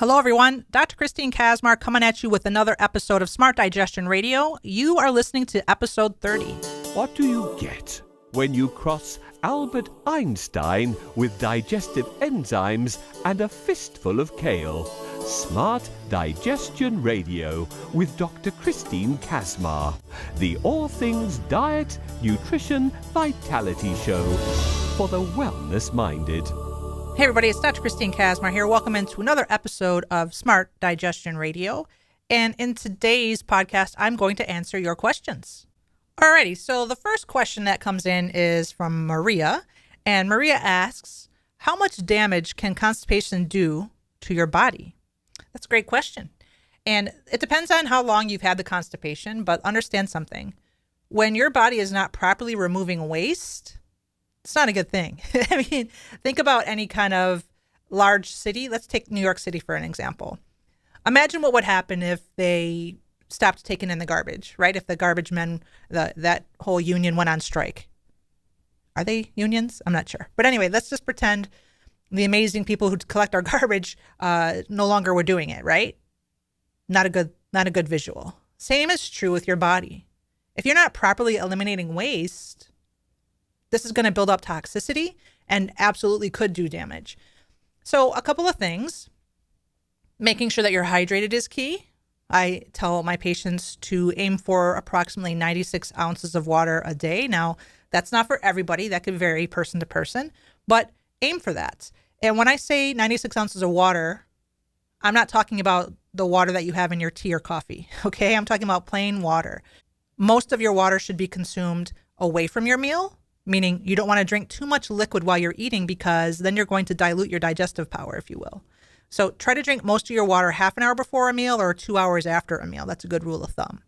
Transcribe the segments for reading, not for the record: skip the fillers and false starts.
Hello, everyone. Dr. Christine Kaczmar coming at you with another episode of Smart Digestion Radio. You are listening to episode 30. What do you get when you cross Albert Einstein with digestive enzymes and a fistful of kale? Smart Digestion Radio with Dr. Christine Kaczmar, the all things diet, nutrition, vitality show for the wellness-minded. Hey, everybody. It's Dr. Christine Kaczmar here. Welcome into another episode of Smart Digestion Radio. And in today's podcast, I'm going to answer your questions. Alrighty. So the first question that comes in is from Maria. And Maria asks, how much damage can constipation do to your body? That's a great question. And it depends on how long you've had the constipation, but understand something. When your body is not properly removing waste, it's not a good thing. I mean, think about any kind of large city. Let's take New York City for an example. Imagine what would happen if they stopped taking in the garbage, right? If the garbage men, that whole union went on strike. Are they unions? I'm not sure. But anyway, let's just pretend the amazing people who collect our garbage no longer were doing it, right? Not a good visual. Same is true with your body. If you're not properly eliminating waste, this is going to build up toxicity and absolutely could do damage. So a couple of things. Making sure that you're hydrated is key. I tell my patients to aim for approximately 96 ounces of water a day. Now, that's not for everybody. That could vary person to person, but aim for that. And when I say 96 ounces of water, I'm not talking about the water that you have in your tea or coffee, okay? I'm talking about plain water. Most of your water should be consumed away from your meal, meaning you don't want to drink too much liquid while you're eating because then you're going to dilute your digestive power, if you will. So try to drink most of your water half an hour before a meal or 2 hours after a meal. That's a good rule of thumb.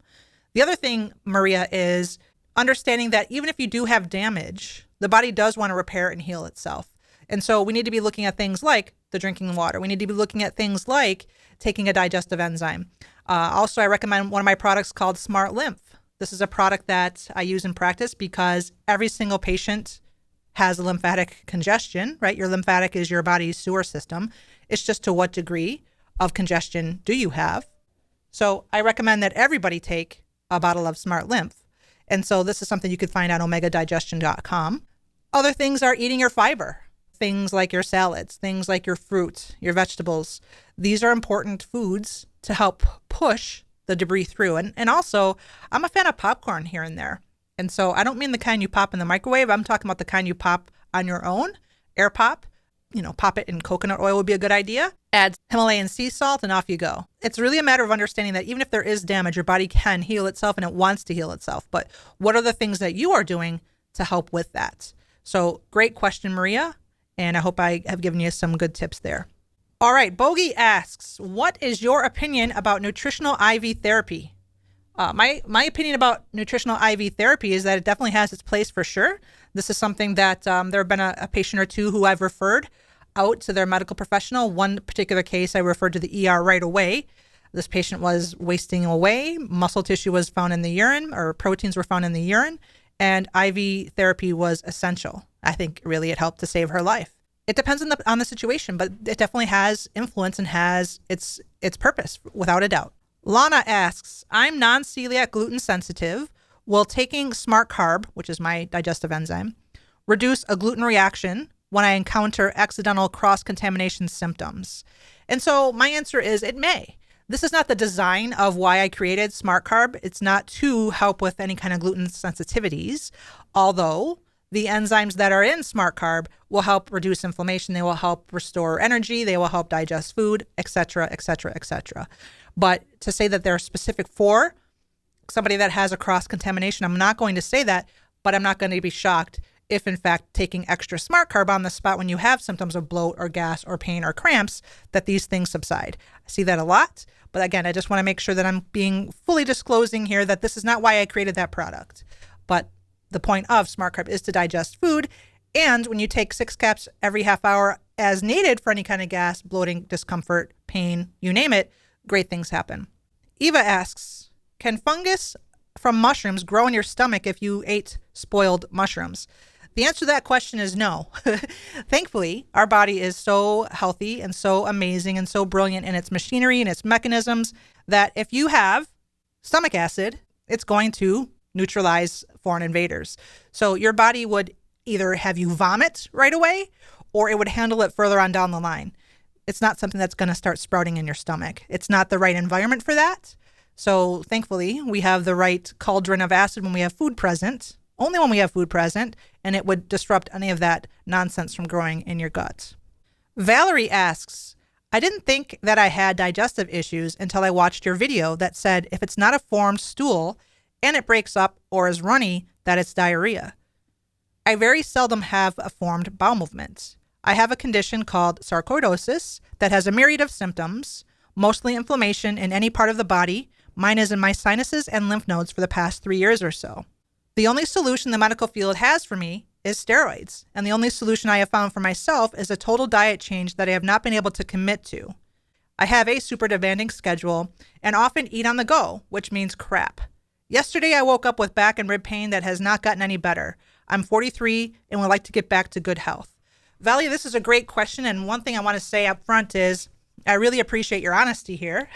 The other thing, Maria, is understanding that even if you do have damage, the body does want to repair and heal itself. And so we need to be looking at things like the drinking water. We need to be looking at things like taking a digestive enzyme. Also, I recommend one of my products called Smart Lymph. This is a product that I use in practice because every single patient has a lymphatic congestion, right? Your lymphatic is your body's sewer system. It's just to what degree of congestion do you have? So I recommend that everybody take a bottle of Smart Lymph. And so this is something you could find on omegadigestion.com. Other things are eating your fiber. Things like your salads, things like your fruit, your vegetables. These are important foods to help push the debris through. And also, I'm a fan of popcorn here and there. And so I don't mean the kind you pop in the microwave. I'm talking about the kind you pop on your own, air pop. Pop it in coconut oil would be a good idea. Add Himalayan sea salt and off you go. It's really a matter of understanding that even if there is damage, your body can heal itself and it wants to heal itself. But what are the things that you are doing to help with that? So great question, Maria. And I hope I have given you some good tips there. All right, Bogey asks, what is your opinion about nutritional IV therapy? My opinion about nutritional IV therapy is that it definitely has its place for sure. This is something that there have been a patient or two who I've referred out to their medical professional. One particular case I referred to the ER right away. This patient was wasting away. Muscle tissue was found in the urine, or proteins were found in the urine, and IV therapy was essential. I think really it helped to save her life. It depends on the situation, but it definitely has influence and has its purpose, without a doubt. Lana asks, I'm non-celiac gluten sensitive. Will taking Smart Carb, which is my digestive enzyme, reduce a gluten reaction when I encounter accidental cross-contamination symptoms? And so my answer is it may. This is not the design of why I created Smart Carb. It's not to help with any kind of gluten sensitivities, although the enzymes that are in Smart Carb will help reduce inflammation. They will help restore energy. They will help digest food, etc., etc., etc. But to say that they're specific for somebody that has a cross-contamination, I'm not going to say that, but I'm not going to be shocked if, in fact, taking extra Smart Carb on the spot when you have symptoms of bloat or gas or pain or cramps, that these things subside. I see that a lot. But again, I just want to make sure that I'm being fully disclosing here that this is not why I created that product. But the point of Smart Carb is to digest food. And when you take 6 caps every half hour as needed for any kind of gas, bloating, discomfort, pain, you name it, great things happen. Eva asks, can fungus from mushrooms grow in your stomach if you ate spoiled mushrooms? The answer to that question is no. Thankfully, our body is so healthy and so amazing and so brilliant in its machinery and its mechanisms that if you have stomach acid, it's going to neutralize foreign invaders. So your body would either have you vomit right away or it would handle it further on down the line. It's not something that's going to start sprouting in your stomach. It's not the right environment for that. So thankfully, we have the right cauldron of acid when we have food present, only when we have food present, and it would disrupt any of that nonsense from growing in your gut. Valerie asks, I didn't think that I had digestive issues until I watched your video that said if it's not a formed stool and it breaks up or is runny, that it's diarrhea. I very seldom have a formed bowel movement. I have a condition called sarcoidosis that has a myriad of symptoms, mostly inflammation in any part of the body. Mine is in my sinuses and lymph nodes for the past 3 years or so. The only solution the medical field has for me is steroids, and the only solution I have found for myself is a total diet change that I have not been able to commit to. I have a super demanding schedule and often eat on the go, which means crap. Yesterday I woke up with back and rib pain that has not gotten any better. I'm 43 and would like to get back to good health. Valerie, this is a great question, and one thing I want to say up front is I really appreciate your honesty here.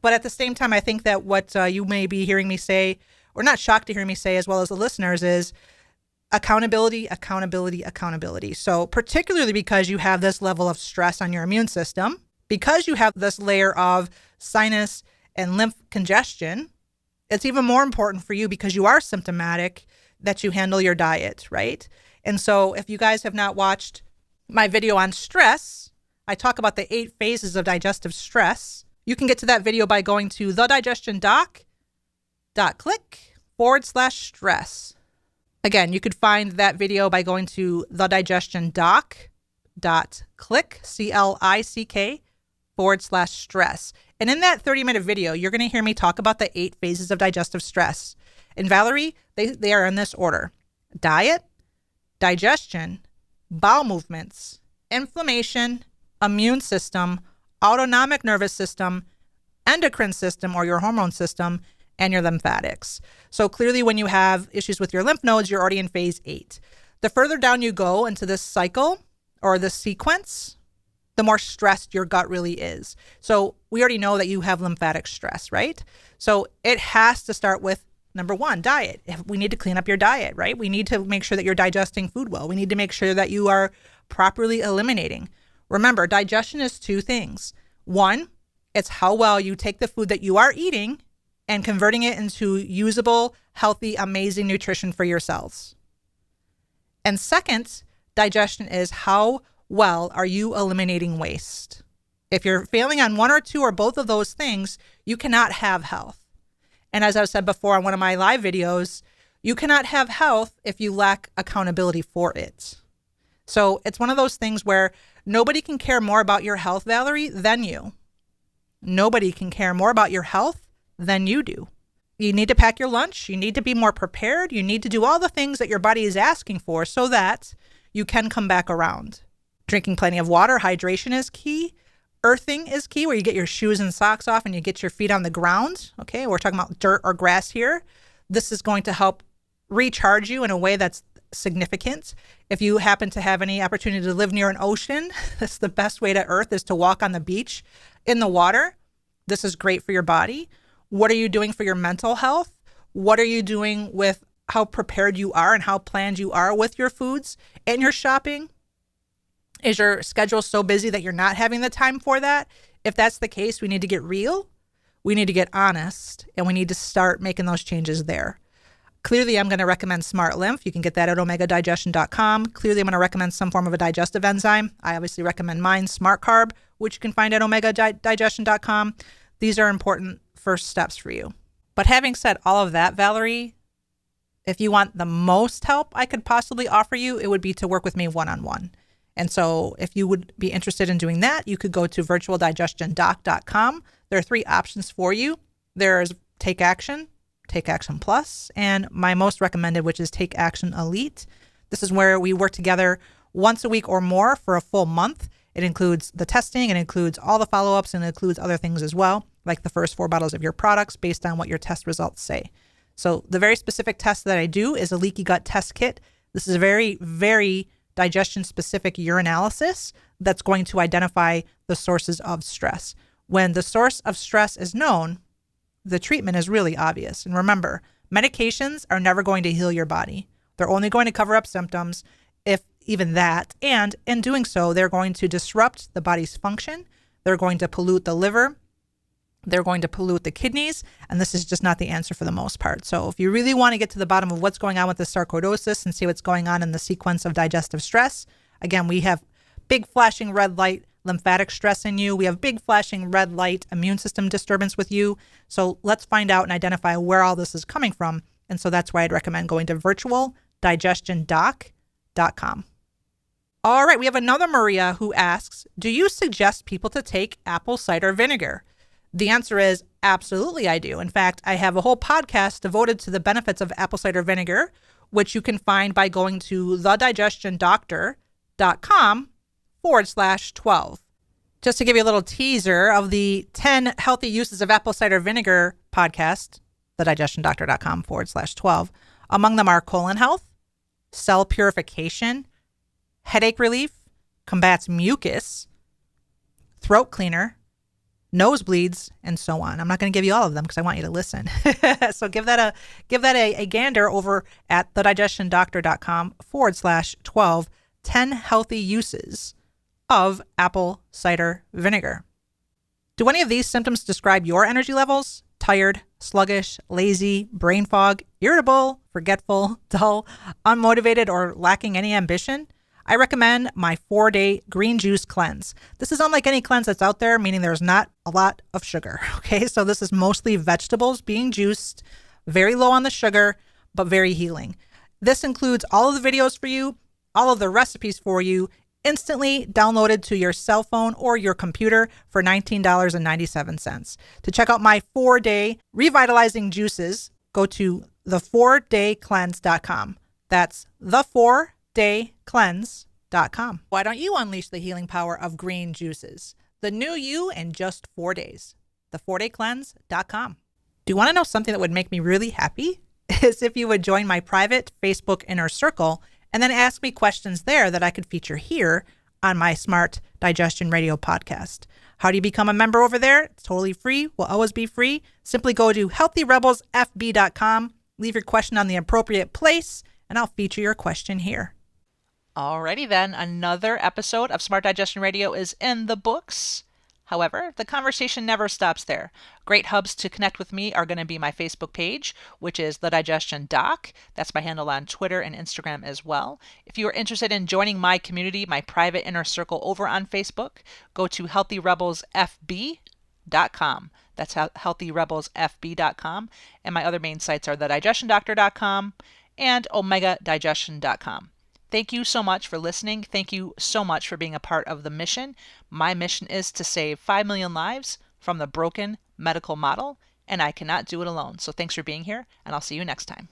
But at the same time, I think that what you may be hearing me say, or not shocked to hear me say as well as the listeners, is accountability, accountability, accountability. So particularly because you have this level of stress on your immune system, because you have this layer of sinus and lymph congestion, it's even more important for you because you are symptomatic that you handle your diet, right? And so if you guys have not watched my video on stress, I talk about the 8 phases of digestive stress. You can get to that video by going to thedigestiondoc.click/stress. Again, you could find that video by going to thedigestiondoc.click/stress. And in that 30-minute video, you're going to hear me talk about the 8 phases of digestive stress. And Valerie, they are in this order: diet, digestion, bowel movements, inflammation, immune system, autonomic nervous system, endocrine system or your hormone system, and your lymphatics. So clearly when you have issues with your lymph nodes, you're already in phase 8. The further down you go into this cycle or this sequence, the more stressed your gut really is. So we already know that you have lymphatic stress, right? So it has to start with number 1, diet. We need to clean up your diet, right? We need to make sure that you're digesting food well. We need to make sure that you are properly eliminating. Remember, digestion is 2 things. 1, it's how well you take the food that you are eating and converting it into usable, healthy, amazing nutrition for your cells. And second, digestion is how well are you eliminating waste. If you're failing on 1 or 2 or both of those things, you cannot have health. And as I've said before on one of my live videos, you cannot have health if you lack accountability for it. So it's one of those things where nobody can care more about your health, Valerie, than you. Nobody can care more about your health than you do. You need to pack your lunch. You need to be more prepared. You need to do all the things that your body is asking for so that you can come back around. Drinking plenty of water, hydration is key. Earthing is key, where you get your shoes and socks off and you get your feet on the ground. Okay, we're talking about dirt or grass here. This is going to help recharge you in a way that's significant. If you happen to have any opportunity to live near an ocean, that's the best way to earth, is to walk on the beach in the water. This is great for your body. What are you doing for your mental health? What are you doing with how prepared you are and how planned you are with your foods and your shopping? Is your schedule so busy that you're not having the time for that? If that's the case, we need to get real. We need to get honest, and we need to start making those changes there. Clearly, I'm going to recommend Smart Lymph. You can get that at omegadigestion.com. Clearly, I'm going to recommend some form of a digestive enzyme. I obviously recommend mine, Smart Carb, which you can find at omegadigestion.com. These are important first steps for you. But having said all of that, Valerie, if you want the most help I could possibly offer you, it would be to work with me one-on-one. And so if you would be interested in doing that, you could go to virtualdigestiondoc.com. There are 3 options for you. There's Take Action, Take Action Plus, and my most recommended, which is Take Action Elite. This is where we work together once a week or more for a full month. It includes the testing, it includes all the follow-ups, and it includes other things as well, like the first 4 bottles of your products based on what your test results say. So the very specific test that I do is a leaky gut test kit This is a very, very digestion-specific urinalysis that's going to identify the sources of stress. When the source of stress is known, the treatment is really obvious. And remember, medications are never going to heal your body. They're only going to cover up symptoms, if even that. And in doing so, they're going to disrupt the body's function. They're going to pollute the liver. They're going to pollute the kidneys. And this is just not the answer for the most part. So if you really want to get to the bottom of what's going on with the sarcoidosis and see what's going on in the sequence of digestive stress, again, we have big flashing red light lymphatic stress in you. We have big flashing red light immune system disturbance with you. So let's find out and identify where all this is coming from. And so that's why I'd recommend going to virtualdigestiondoc.com. All right, we have another Maria who asks, do you suggest people to take apple cider vinegar? The answer is absolutely I do. In fact, I have a whole podcast devoted to the benefits of apple cider vinegar, which you can find by going to thedigestiondoctor.com/12. Just to give you a little teaser of the 10 healthy uses of apple cider vinegar podcast, thedigestiondoctor.com/12. Among them are colon health, cell purification, headache relief, combats mucus, throat cleaner, nosebleeds, and so on. I'm not going to give you all of them because I want you to listen. So give that a gander over at thedigestiondoctor.com/12. 10 healthy uses of apple cider vinegar. Do any of these symptoms describe your energy levels? Tired, sluggish, lazy, brain fog, irritable, forgetful, dull, unmotivated, or lacking any ambition? I recommend my 4-day green juice cleanse. This is unlike any cleanse that's out there, meaning there's not a lot of sugar. Okay, so this is mostly vegetables being juiced, very low on the sugar, but very healing. This includes all of the videos for you, all of the recipes for you, instantly downloaded to your cell phone or your computer for $19.97. To check out my 4-day revitalizing juices, go to the4daycleanse.com. That's the4daycleanse.com. Why don't you unleash the healing power of green juices? The new you in just 4 days. The4daycleanse.com. Do you want to know something that would make me really happy? Is if you would join my private Facebook inner circle and then ask me questions there that I could feature here on my Smart Digestion Radio podcast. How do you become a member over there? It's totally free. Will always be free. Simply go to healthyrebelsfb.com, leave your question on the appropriate place, and I'll feature your question here. Alrighty then, another episode of Smart Digestion Radio is in the books. However, the conversation never stops there. Great hubs to connect with me are going to be my Facebook page, which is The Digestion Doc. That's my handle on Twitter and Instagram as well. If you are interested in joining my community, my private inner circle over on Facebook, go to healthyrebelsfb.com. That's healthyrebelsfb.com. And my other main sites are thedigestiondoctor.com and omegadigestion.com. Thank you so much for listening. Thank you so much for being a part of the mission. My mission is to save 5 million lives from the broken medical model, and I cannot do it alone. So thanks for being here, and I'll see you next time.